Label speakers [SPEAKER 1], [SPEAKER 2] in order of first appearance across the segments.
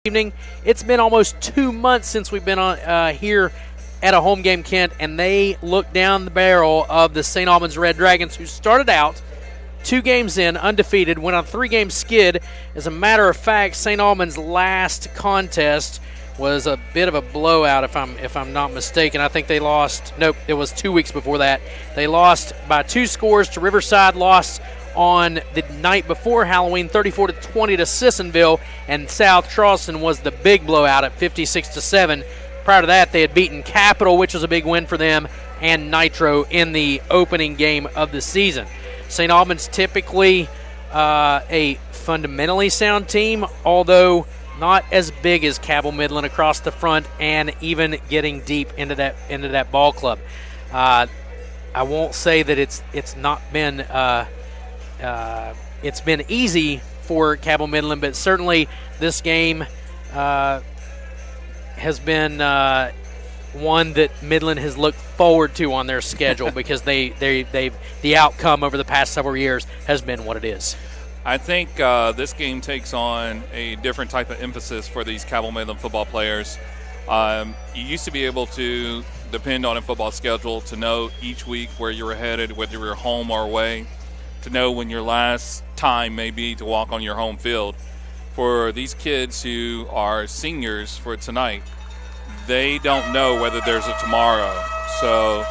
[SPEAKER 1] Evening. It's been almost 2 months since we've been on here at a home game, Kent, and they look down the barrel of the St. Albans Red Dragons, who started out 2 games in undefeated, went on a 3-game skid. As a matter of fact, St. Albans' last contest was a bit of a blowout, if I'm not mistaken. I think they lost. Nope, it was 2 weeks before that. They lost by 2 scores to Riverside. Lost on the night before Halloween, 34-20 to Sissonville, and South Charleston was the big blowout at 56-7. Prior to that, they had beaten Capital, which was a big win for them, and Nitro in the opening game of the season. St. Albans typically a fundamentally sound team, although not as big as Cabell Midland across the front and even getting deep into that ball club. I won't say that it's not been it's been easy for Cabell Midland, but certainly this game has been one that Midland has looked forward to on their schedule because the outcome over the past several years has been what it is.
[SPEAKER 2] I think this game takes on a different type of emphasis for these Cabell Midland football players. You used to be able to depend on a football schedule to know each week where you were headed, whether you were home or away, to know when your last time may be to walk on your home field. For these kids who are seniors for tonight, they don't know whether there's a tomorrow. So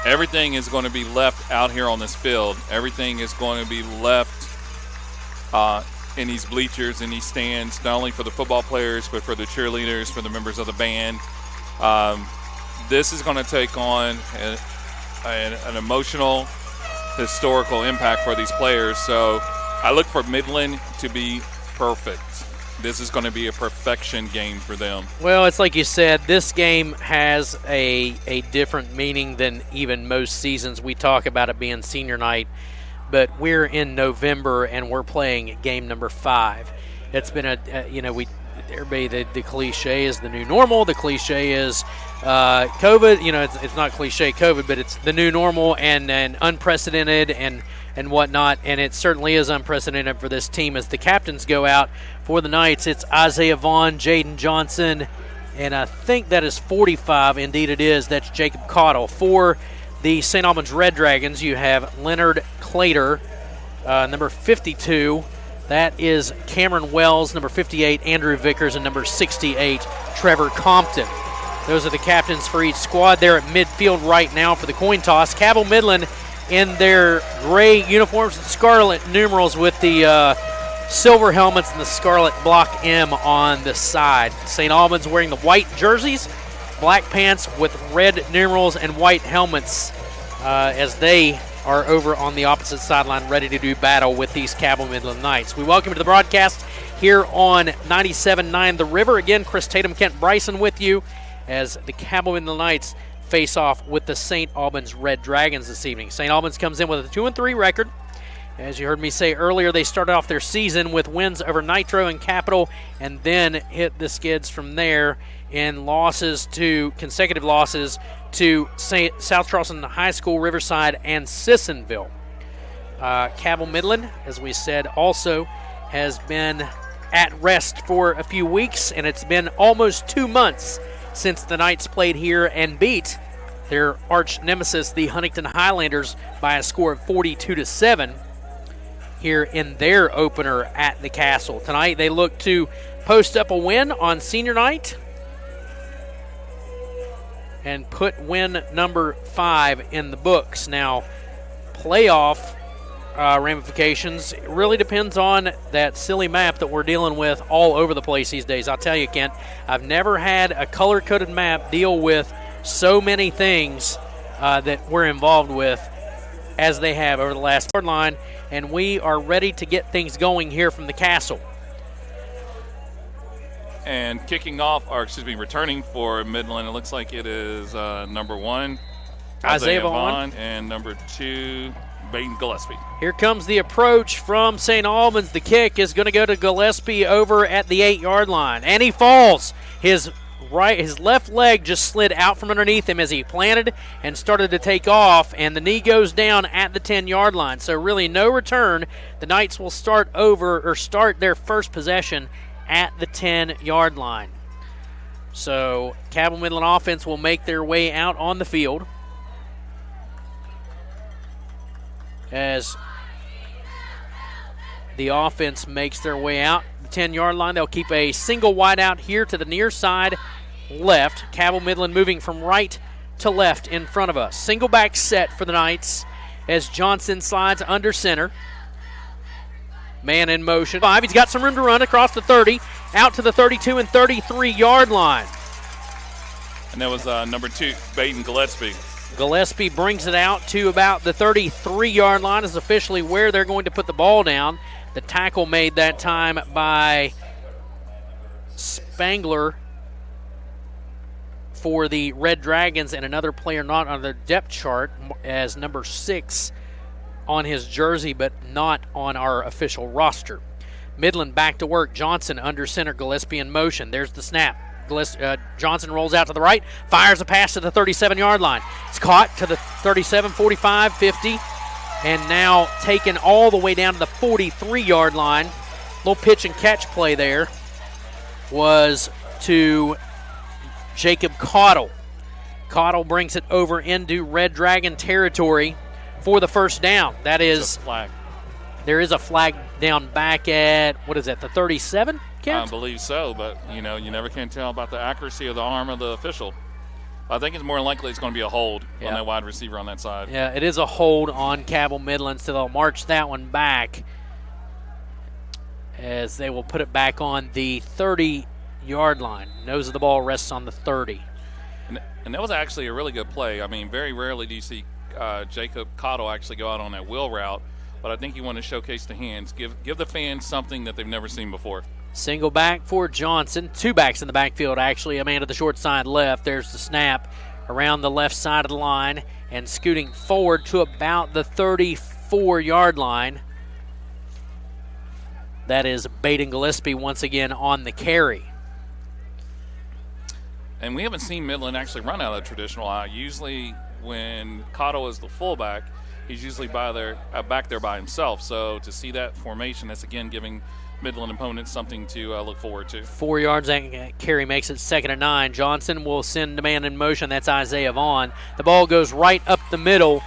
[SPEAKER 2] everything is going to be left out here on this field. Everything is going to be left in these bleachers, in these stands, not only for the football players, but for the cheerleaders, for the members of the band. This is going to take on an emotional, historical impact for these players. So I look for Midland to be perfect. This is going to be a perfection game for them.
[SPEAKER 1] Well, it's like you said, this game has a different meaning than even most seasons. We talk about it being senior night, but we're in November and we're playing game number 5. It's been the cliche is the new normal. The cliche is COVID. It's not cliche COVID, but it's the new normal and unprecedented and whatnot. And it certainly is unprecedented for this team as the captains go out for the Knights. It's Isaiah Vaughn, Jaden Johnson, and I think that is 45. Indeed it is. That's Jacob Cottle. For the St. Albans Red Dragons, you have Leonard Clater, number 52. That is Cameron Wells, number 58, Andrew Vickers, and number 68, Trevor Compton. Those are the captains for each squad. They're at midfield right now for the coin toss. Cabell Midland in their gray uniforms with scarlet numerals with the silver helmets and the scarlet block M on the side. St. Albans wearing the white jerseys, black pants with red numerals and white helmets as they are over on the opposite sideline ready to do battle with these Cabell Midland Knights. We welcome you to the broadcast here on 97.9 The River. Again, Chris Tatum, Kent Bryson with you as the Cabell Midland Knights face off with the St. Albans Red Dragons this evening. St. Albans comes in with a 2-3 record. As you heard me say earlier, they started off their season with wins over Nitro and Capital and then hit the skids from there in consecutive losses to South Charleston High School, Riverside, and Sissonville. Cabell Midland, as we said, also has been at rest for a few weeks, and it's been almost 2 months since the Knights played here and beat their arch nemesis, the Huntington Highlanders, by a score of 42-7 here in their opener at the Castle. Tonight they look to post up a win on senior night and put win number 5 in the books. Now, playoff ramifications really depends on that silly map that we're dealing with all over the place these days. I'll tell you, Kent, I've never had a color-coded map deal with so many things that we're involved with as they have over the last line, and we are ready to get things going here from the Castle.
[SPEAKER 2] And returning for Midland, it looks like it is number 1, Isaiah Vaughn, and number 2, Baden Gillespie.
[SPEAKER 1] Here comes the approach from St. Albans. The kick is going to go to Gillespie over at the 8-yard line, and he falls. His left leg just slid out from underneath him as he planted and started to take off, and the knee goes down at the 10-yard line. So really no return. The Knights will start their first possession at the 10-yard line. So Cabell Midland offense will make their way out on the field as the offense makes their way out the 10-yard line. They'll keep a single wide out here to the near side left. Cabell Midland moving from right to left in front of us. Single back set for the Knights as Johnson slides under center. Man in motion. He's got some room to run across the 30, out to the 32 and 33-yard line.
[SPEAKER 2] And that was number 2, Baden Gillespie.
[SPEAKER 1] Gillespie brings it out to about the 33-yard line is officially where they're going to put the ball down. The tackle made that time by Spangler for the Red Dragons, and another player not on the depth chart as number 6 on his jersey, but not on our official roster. Midland back to work. Johnson under center. Gillespie in motion. There's the snap. Johnson rolls out to the right, fires a pass to the 37-yard line. It's caught to the 37, 45, 50, and now taken all the way down to the 43-yard line. Little pitch and catch play there was to Jacob Caudill. Caudill brings it over into Red Dragon territory for the first down. That is, there is a flag down back at, what is that, the 37?
[SPEAKER 2] I believe so, but you never can tell about the accuracy of the arm of the official. I think it's more likely it's going to be a hold on that wide receiver on that side.
[SPEAKER 1] Yeah, it is a hold on Cabell Midland, so they'll march that one back as they will put it back on the 30-yard line. Nose of the ball rests on the 30.
[SPEAKER 2] And that was actually a really good play. I mean, very rarely do you see Jacob Caudill actually go out on that wheel route, but I think you want to showcase the hands. Give the fans something that they've never seen before.
[SPEAKER 1] Single back for Johnson. 2 backs in the backfield, actually. A man to the short side left. There's the snap around the left side of the line and scooting forward to about the 34-yard line. That is Baden Gillespie once again on the carry.
[SPEAKER 2] And we haven't seen Midland actually run out of the traditional eye. Usually when Caudill is the fullback, he's usually back there by himself. So to see that formation, that's again giving Midland opponents something to look forward to. 4
[SPEAKER 1] yards, that carry makes it 2nd and 9. Johnson will send the man in motion. That's Isaiah Vaughn. The ball goes right up the middle,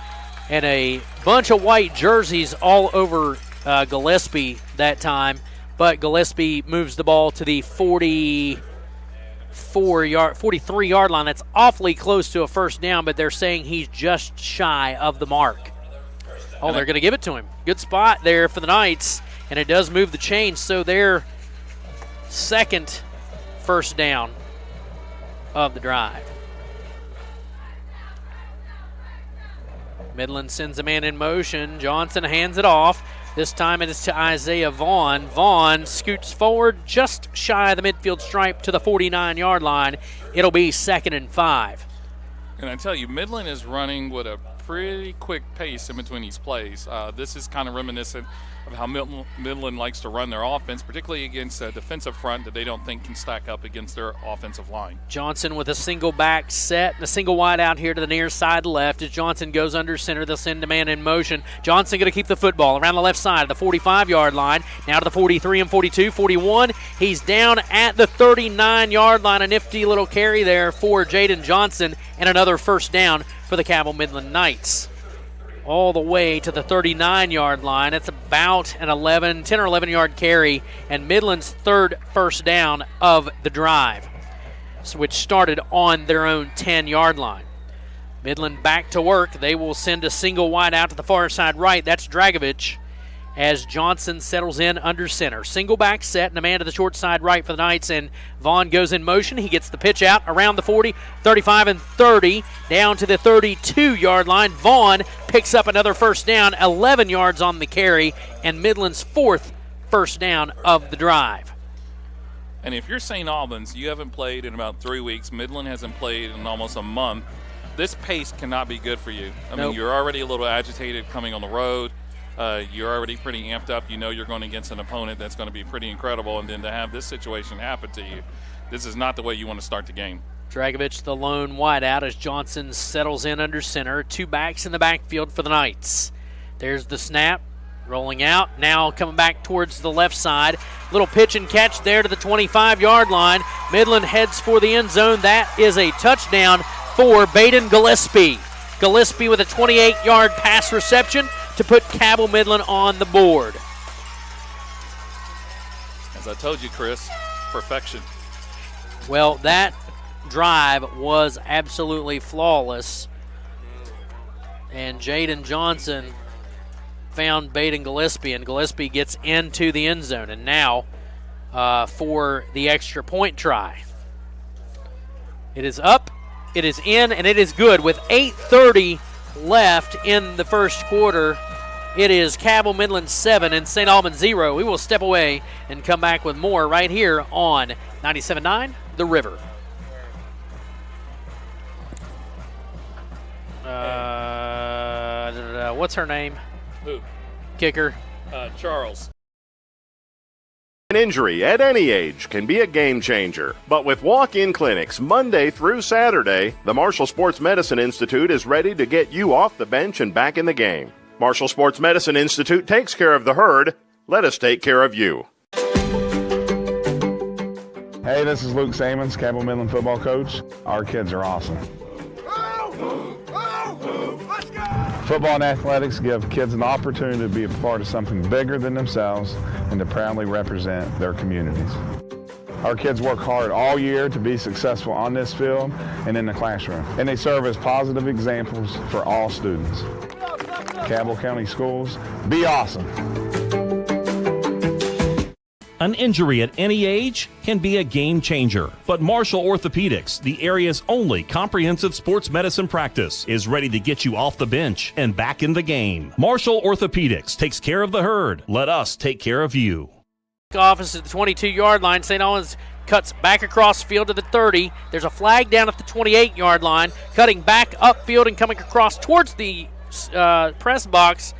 [SPEAKER 1] and a bunch of white jerseys all over Gillespie that time. But Gillespie moves the ball to the 43-yard line. That's awfully close to a first down, but they're saying he's just shy of the mark. Oh, they're going to give it to him. Good spot there for the Knights. And it does move the chains, so their second first down of the drive. Midland sends a man in motion. Johnson hands it off. This time it is to Isaiah Vaughn. Vaughn scoots forward just shy of the midfield stripe to the 49-yard line. It'll be 2nd and 5.
[SPEAKER 2] And I tell you, Midland is running with a pretty quick pace in between these plays. This is kind of reminiscent of how Midland likes to run their offense, particularly against a defensive front that they don't think can stack up against their offensive line.
[SPEAKER 1] Johnson with a single back set and a single wide out here to the near side left. As Johnson goes under center, they'll send a man in motion. Johnson going to keep the football around the left side, the 45-yard line. Now to the 43 and 42, 41. He's down at the 39-yard line. A nifty little carry there for Jaden Johnson, and another first down for the Cabell Midland Knights. All the way to the 39-yard line. It's about an 10 or 11-yard carry, and Midland's third first down of the drive, which started on their own 10-yard line. Midland back to work. They will send a single wide out to the far side right. That's Dragovich as Johnson settles in under center. Single back set and a man to the short side right for the Knights, and Vaughn goes in motion. He gets the pitch out around the 40, 35, and 30, down to the 32-yard line. Vaughn picks up another first down, 11 yards on the carry, and Midland's fourth first down of the drive.
[SPEAKER 2] And if you're St. Albans, you haven't played in about 3 weeks. Midland hasn't played in almost a month. This pace cannot be good for you. I mean, you're already a little agitated coming on the road. You're already pretty amped up. You know you're going against an opponent that's going to be pretty incredible, and then to have this situation happen to you, this is not the way you want to start the game.
[SPEAKER 1] Dragovich, the lone wideout, as Johnson settles in under center. 2 backs in the backfield for the Knights. There's the snap. Rolling out, now coming back towards the left side. Little pitch and catch there to the 25-yard line. Midland heads for the end zone. That is a touchdown for Baden Gillespie. Gillespie with a 28-yard pass reception to put Cabell Midland on the board.
[SPEAKER 2] As I told you, Chris, perfection.
[SPEAKER 1] Well, that drive was absolutely flawless. And Jaden Johnson found Baden Gillespie, and Gillespie gets into the end zone. And now for the extra point try. It is up, it is in, and it is good. With 8:30 left in the first quarter, it is Cabell Midland 7 and St. Albans 0. We will step away and come back with more right here on 97.9 The River. What's her name?
[SPEAKER 2] Who?
[SPEAKER 1] Kicker.
[SPEAKER 2] Charles.
[SPEAKER 3] An injury at any age can be a game changer, but with walk-in clinics Monday through Saturday, the Marshall Sports Medicine Institute is ready to get you off the bench and back in the game. Marshall Sports Medicine Institute takes care of the herd. Let us take care of you.
[SPEAKER 4] Hey, this is Luke Samons, Cabell Midland football coach. Our kids are awesome.
[SPEAKER 5] Let's go!
[SPEAKER 4] Football and athletics give kids an opportunity to be a part of something bigger than themselves and to proudly represent their communities. Our kids work hard all year to be successful on this field and in the classroom, and they serve as positive examples for all students. Cabell County Schools, be awesome.
[SPEAKER 6] An injury at any age can be a game changer, but Marshall Orthopedics, the area's only comprehensive sports medicine practice, is ready to get you off the bench and back in the game. Marshall Orthopedics takes care of the herd. Let us take care of you.
[SPEAKER 1] Office at the 22-yard line. St. Albans cuts back across field to the 30. There's a flag down at the 28-yard line. Cutting back upfield and coming across towards the press box.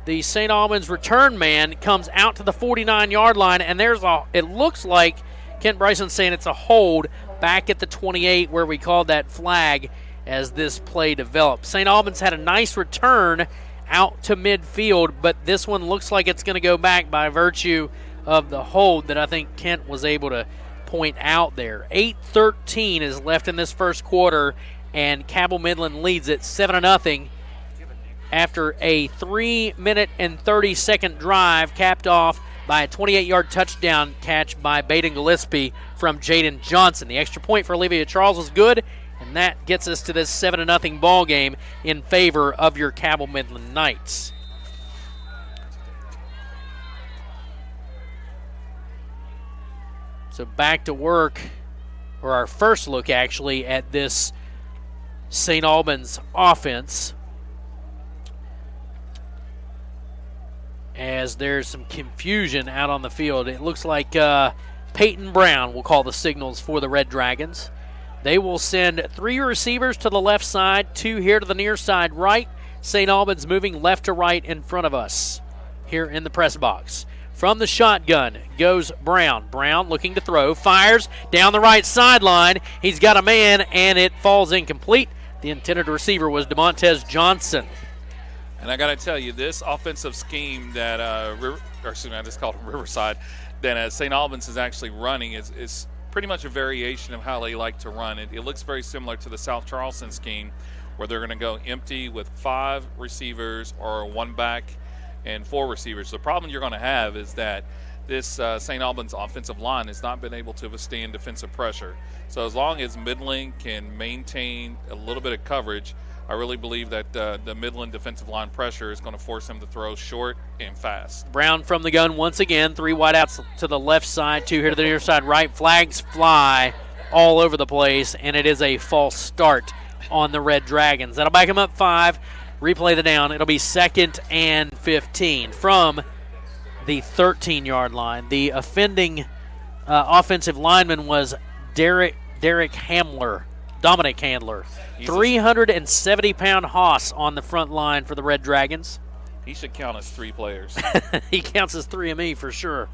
[SPEAKER 1] The St. Albans return man comes out to the 49-yard line, and it looks like Kent Bryson's saying it's a hold back at the 28 where we called that flag as this play developed. St. Albans had a nice return out to midfield, but this one looks like it's going to go back by virtue of the hold that I think Kent was able to point out there. 8:13 is left in this first quarter, and Cabell Midland leads it 7-0. After a 3-minute and 30-second drive capped off by a 28-yard touchdown catch by Baden Gillespie from Jaden Johnson. The extra point for Olivia Charles was good, and that gets us to this 7-0 ball game in favor of your Cabell Midland Knights. So back to work, or our first look actually, at this St. Albans offense, as there's some confusion out on the field. It looks like Peyton Brown will call the signals for the Red Dragons. They will send 3 receivers to the left side, 2 here to the near side right. St. Albans moving left to right in front of us here in the press box. From the shotgun goes Brown. Brown looking to throw, fires down the right sideline. He's got a man, and it falls incomplete. The intended receiver was DeMontez Johnson.
[SPEAKER 2] And I got to tell you, this offensive scheme that I just called it Riverside, that St. Albans is actually running is pretty much a variation of how they like to run it. It looks very similar to the South Charleston scheme, where they're going to go empty with 5 receivers or 1 back and 4 receivers. The problem you're going to have is that this St. Albans offensive line has not been able to withstand defensive pressure. So as long as Midland can maintain a little bit of coverage, I really believe that the Midland defensive line pressure is going to force him to throw short and fast.
[SPEAKER 1] Brown from the gun once again. 3 wideouts to the left side, 2 here to the near side right. Flags fly all over the place, and it is a false start on the Red Dragons. That'll back him up 5. Replay the down. It'll be 2nd and 15 from the 13-yard line. The offending offensive lineman was Dominic Handler. 370-pound hoss on the front line for the Red Dragons.
[SPEAKER 2] He should count as 3 players.
[SPEAKER 1] He counts as 3 of me for sure.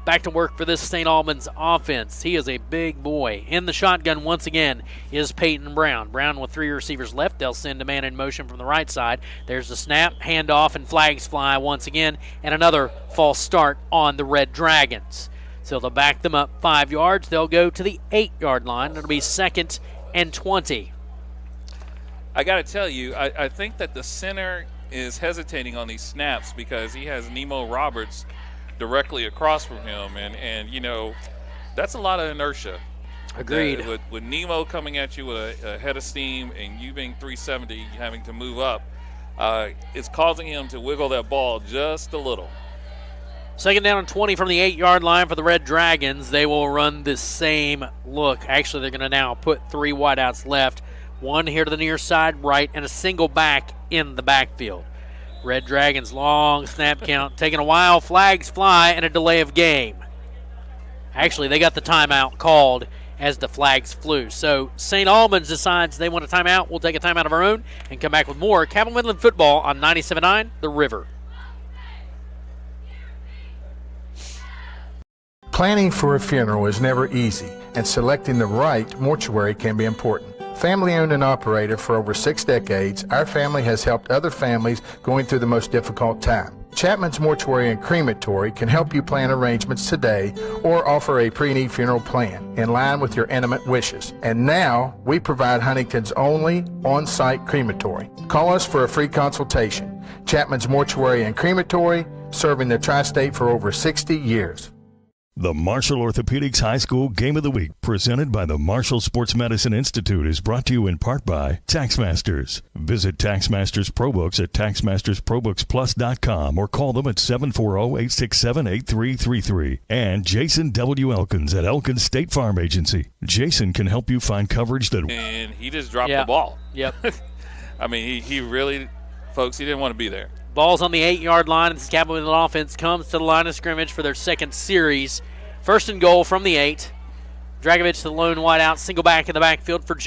[SPEAKER 1] Back to work for this St. Albans offense. He is a big boy. In the shotgun once again is Peyton Brown. Brown with 3 receivers left. They'll send a man in motion from the right side. There's the snap, handoff, and flags fly once again, and another false start on the Red Dragons. So they'll back them up 5 yards. They'll go to the 8-yard line. It'll be 2nd and 20.
[SPEAKER 2] I got to tell you, I think that the center is hesitating on these snaps because he has Nemo Roberts directly across from him, and you know, that's a lot of inertia.
[SPEAKER 1] Agreed.
[SPEAKER 2] With Nemo coming at you with a head of steam and you being 370 having to move up, it's causing him to wiggle that ball just a little.
[SPEAKER 1] 2nd down and 20 from the 8-yard line for the Red Dragons. They will run the same look. Actually, they're going to now put 3 wideouts left. 1 here to the near side right, and a single back in the backfield. Red Dragons, long snap count, taking a while. Flags fly and a delay of game. Actually, they got the timeout called as the flags flew. So St. Albans decides they want a timeout. We'll take a timeout of our own and come back with more Cabell Midland football on 97.9 The River.
[SPEAKER 5] Planning for a funeral is never easy, and selecting the right mortuary can be important. Family owned and operated for over 6 decades, our family has helped other families going through the most difficult time. Chapman's Mortuary and Crematory can help you plan arrangements today or offer a pre-need funeral plan in line with your intimate wishes. And now, we provide Huntington's only on-site crematory. Call us for a free consultation. Chapman's Mortuary and Crematory, serving the tri-state for over 60 years.
[SPEAKER 7] The Marshall Orthopedics High School Game of the Week, presented by the Marshall Sports Medicine Institute, is brought to you in part by TaxMasters. Visit TaxMasters ProBooks at TaxMastersProBooksPlus.com or call them at 740-867-8333. And Jason W. Elkins at Elkins State Farm Agency. Jason can help you find coverage that...
[SPEAKER 2] And he just dropped the ball.
[SPEAKER 1] Yep.
[SPEAKER 2] I mean, he really, folks, he didn't want to be there.
[SPEAKER 1] Ball's on the 8-yard line. This Cabell Midland offense comes to the line of scrimmage for their second series. 1st and goal from the 8. Dragovich, the lone wideout, single back in the backfield for